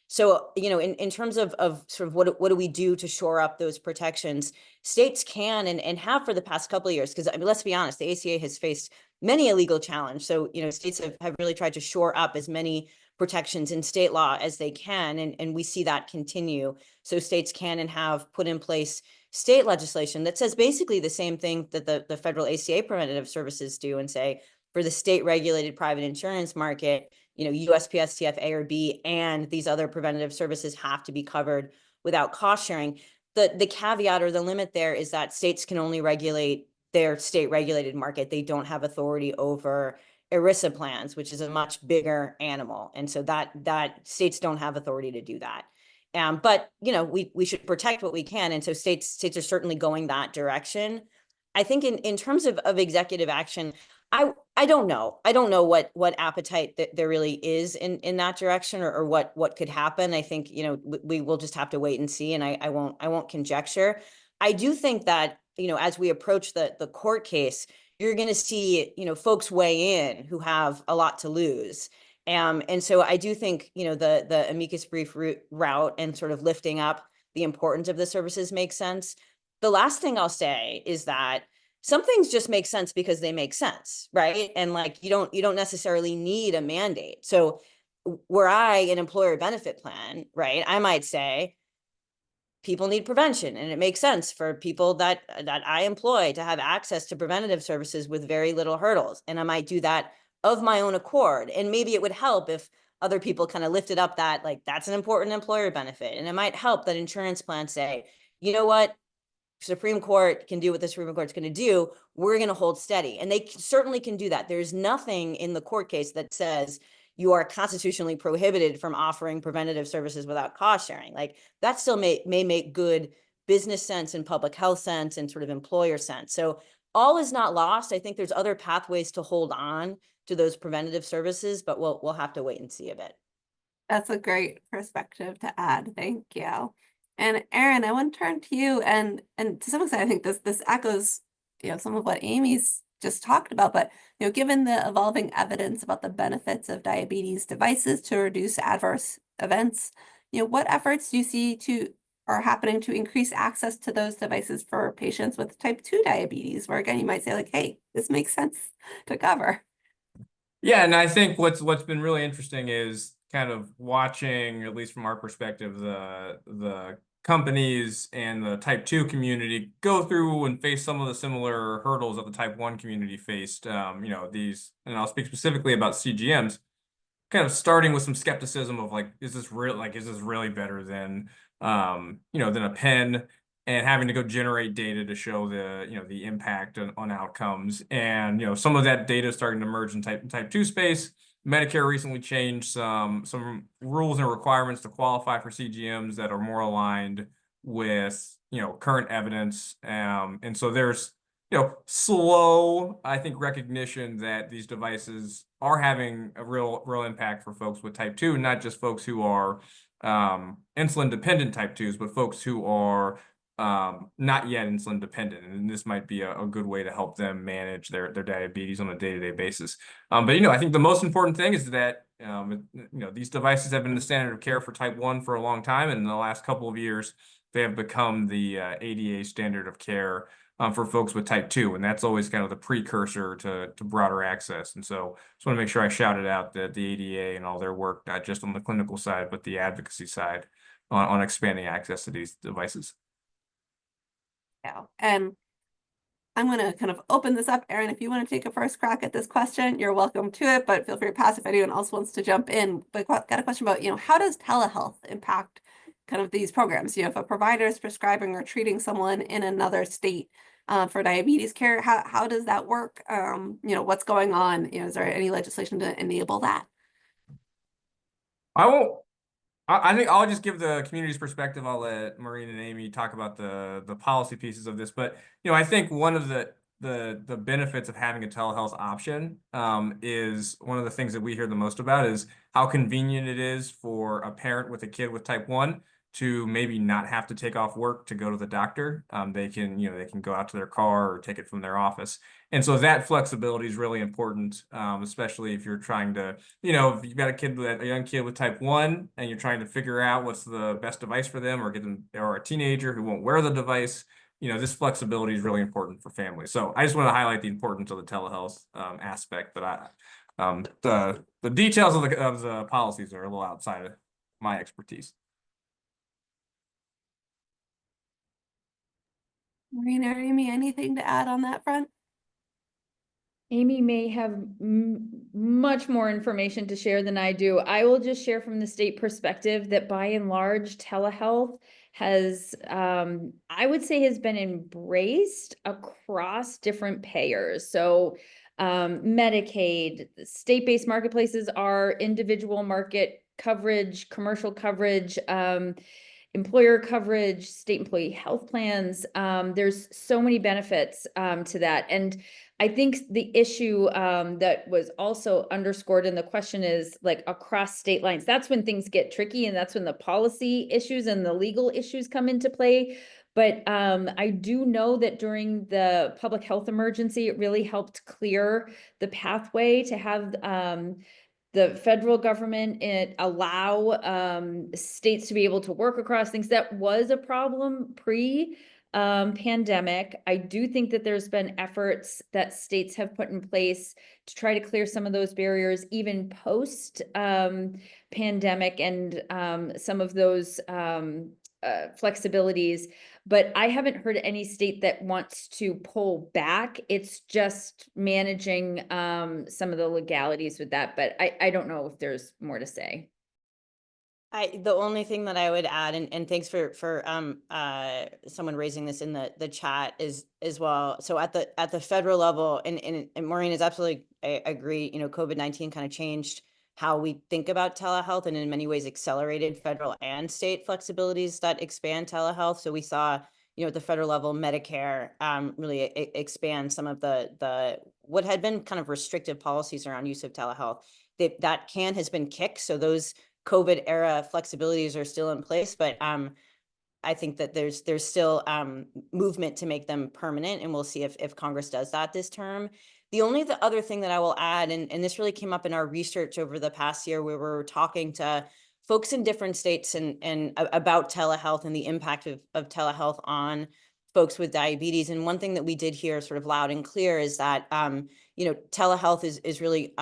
So, in terms of sort of what do we do to shore up those protections, states can and have for the past couple of years, because let's be honest, the ACA has faced many a legal challenge. So, states have really tried to shore up as many protections in state law as they can. And we see that continue. So states can and have put in place state legislation that says basically the same thing that the federal ACA preventative services do, and say for the state regulated private insurance market, USPSTF A or B and these other preventative services have to be covered without cost sharing. the caveat or the limit there is that states can only regulate their state regulated market. They don't have authority over ERISA plans, which is a much bigger animal. And so that states don't have authority to do that. But we should protect what we can. And so states are certainly going that direction. I think in terms of executive action, I don't know. I don't know what appetite there really is in that direction, or what could happen. I think, we will just have to wait and see, and I won't conjecture. I do think that, as we approach the court case, you're going to see, folks weigh in who have a lot to lose. And so I do think, the amicus brief route and sort of lifting up the importance of the services makes sense. The last thing I'll say is that some things just make sense because they make sense, right? And like, you don't necessarily need a mandate. So were I an employer benefit plan, right, I might say people need prevention, and it makes sense for people that I employ to have access to preventative services with very little hurdles. And I might do that of my own accord. And maybe it would help if other people kind of lifted up that, like, that's an important employer benefit. And it might help that insurance plans say, you know what, Supreme Court can do what the Supreme Court's going to do. We're going to hold steady. And they certainly can do that. There's nothing in the court case that says you are constitutionally prohibited from offering preventative services without cost sharing. Like, that still may make good business sense and public health sense and sort of employer sense. So all is not lost. I think there's other pathways to hold on to those preventative services, but we'll have to wait and see a bit. That's a great perspective to add. Thank you. And Erin, I want to turn to you, and to some extent, I think this echoes, some of what Amy's just talked about. But given the evolving evidence about the benefits of diabetes devices to reduce adverse events, what efforts do you see are happening to increase access to those devices for patients with type 2 diabetes, where again you might say, like, hey, this makes sense to cover. Yeah, and I think what's been really interesting is kind of watching, at least from our perspective, the companies and the type 2 community go through and face some of the similar hurdles that the type 1 community faced. These, and I'll speak specifically about CGMs, kind of starting with some skepticism of like, is this really better than than a pen, and having to go generate data to show the impact on outcomes. And some of that data is starting to emerge in type 2 space. Medicare recently changed some rules and requirements to qualify for CGMs that are more aligned with current evidence. And so there's slow, I think, recognition that these devices are having a real impact for folks with type 2, not just folks who are insulin dependent type 2s, but folks who are not yet insulin dependent. And this might be a good way to help them manage their diabetes on a day-to-day basis. But I think the most important thing is that these devices have been the standard of care for type 1 for a long time, and in the last couple of years they have become the ADA standard of care for folks with type 2, and that's always kind of the precursor to broader access. And so just want to make sure I shouted out the ADA and all their work, not just on the clinical side, but the advocacy side on expanding access to these devices. Yeah, and I'm going to kind of open this up. Erin, if you want to take a first crack at this question, you're welcome to it, but feel free to pass if anyone else wants to jump in. But got a question about, how does telehealth impact kind of these programs? If a provider is prescribing or treating someone in another state for diabetes care, how does that work? What's going on? Is there any legislation to enable that? I think I'll just give the community's perspective. I'll let Maureen and Amy talk about the policy pieces of this. But I think one of the benefits of having a telehealth option is one of the things that we hear the most about is how convenient it is for a parent with a kid with type 1 to maybe not have to take off work to go to the doctor. They can go out to their car or take it from their office. And so that flexibility is really important, especially if you're trying to, if you've got a young kid with type 1 and you're trying to figure out what's the best device for them, or a teenager who won't wear the device. This flexibility is really important for families. So I just want to highlight the importance of the telehealth aspect, but the details of the policies are a little outside of my expertise. Maureen or Amy, anything to add on that front? Amy may have much more information to share than I do. I will just share from the state perspective that by and large, telehealth has, I would say, has been embraced across different payers. So Medicaid, state-based marketplaces are individual market coverage, commercial coverage, employer coverage, state employee health plans. There's so many benefits to that. And I think the issue that was also underscored in the question is like across state lines. That's when things get tricky, and that's when the policy issues and the legal issues come into play. But I do know that during the public health emergency, it really helped clear the pathway to have the federal government allow states to be able to work across things. That was a problem pandemic. I do think that there's been efforts that states have put in place to try to clear some of those barriers, even post pandemic, and some of those flexibilities. But I haven't heard any state that wants to pull back. It's just managing some of the legalities with that. But I don't know if there's more to say. The only thing that I would add, and thanks for someone raising this in the chat is as well. So at the federal level, and Maureen is absolutely, I agree, you know, COVID-19 kind of changed how we think about telehealth, and in many ways accelerated federal and state flexibilities that expand telehealth. So we saw, you know, at the federal level, Medicare really expand some of the what had been kind of restrictive policies around use of telehealth. That can has been kicked. So those COVID era flexibilities are still in place, but I think that there's still movement to make them permanent, and we'll see if Congress does that this term. The other thing that I will add, and this really came up in our research over the past year, where we were talking to folks in different states and about telehealth and the impact of telehealth on folks with diabetes. And one thing that we did hear sort of loud and clear is that you know, telehealth is really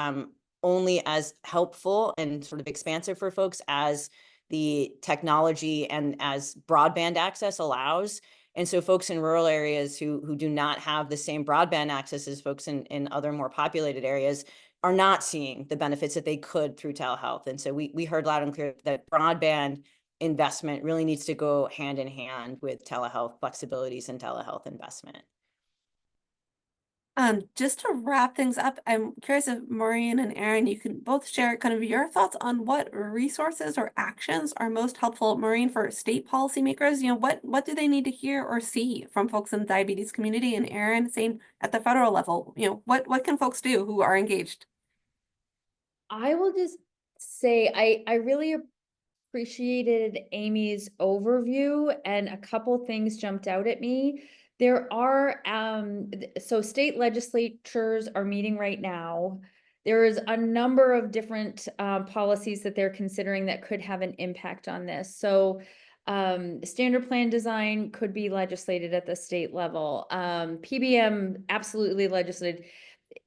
only as helpful and sort of expansive for folks as the technology and as broadband access allows. And so folks in rural areas who do not have the same broadband access as folks in other more populated areas are not seeing the benefits that they could through telehealth. And so we heard loud and clear that broadband investment really needs to go hand in hand with telehealth flexibilities and telehealth investment. Just to wrap things up, I'm curious if Maureen and Erin, you can both share kind of your thoughts on what resources or actions are most helpful. Maureen, for state policymakers, you know, what do they need to hear or see from folks in the diabetes community? And Erin, same at the federal level, you know, what can folks do who are engaged? I will just say I really appreciated Amy's overview, and a couple things jumped out at me. There are so state legislatures are meeting right now. There is a number of different policies that they're considering that could have an impact on this. So standard plan design could be legislated at the state level. PBM absolutely legislated.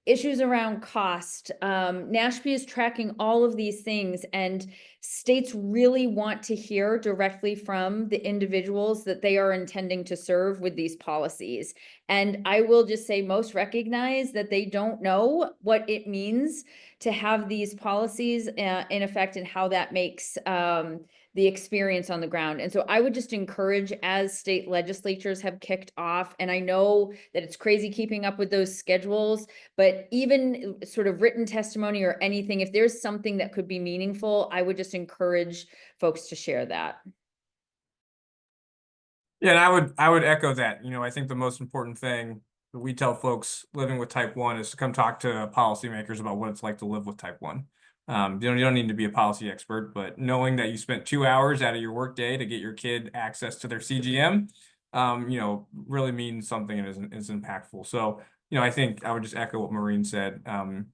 Issues around cost. NASHP is tracking all of these things, and states really want to hear directly from the individuals that they are intending to serve with these policies. And I will just say most recognize that they don't know what it means to have these policies in effect, and how that makes the experience on the ground. And so I would just encourage, as state legislatures have kicked off, and I know that it's crazy keeping up with those schedules, but even sort of written testimony or anything, if there's something that could be meaningful, I would just encourage folks to share that. Yeah, and I would echo that. You know, I think the most important thing that we tell folks living with type 1 is to come talk to policymakers about what it's like to live with type 1. You don't need to be a policy expert, but knowing that you spent 2 hours out of your workday to get your kid access to their CGM, you know, really means something and is impactful. So, you know, I think I would just echo what Maureen said.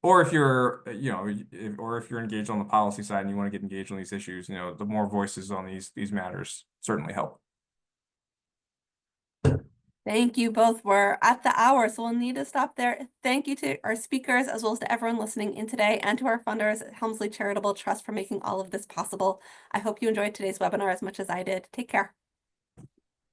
Or if you're, you know, if you're engaged on the policy side and you want to get engaged on these issues, you know, the more voices on these matters certainly help. Thank you both. We're at the hour, so we'll need to stop there. Thank you to our speakers, as well as to everyone listening in today, and to our funders at Helmsley Charitable Trust for making all of this possible. I hope you enjoyed today's webinar as much as I did. Take care.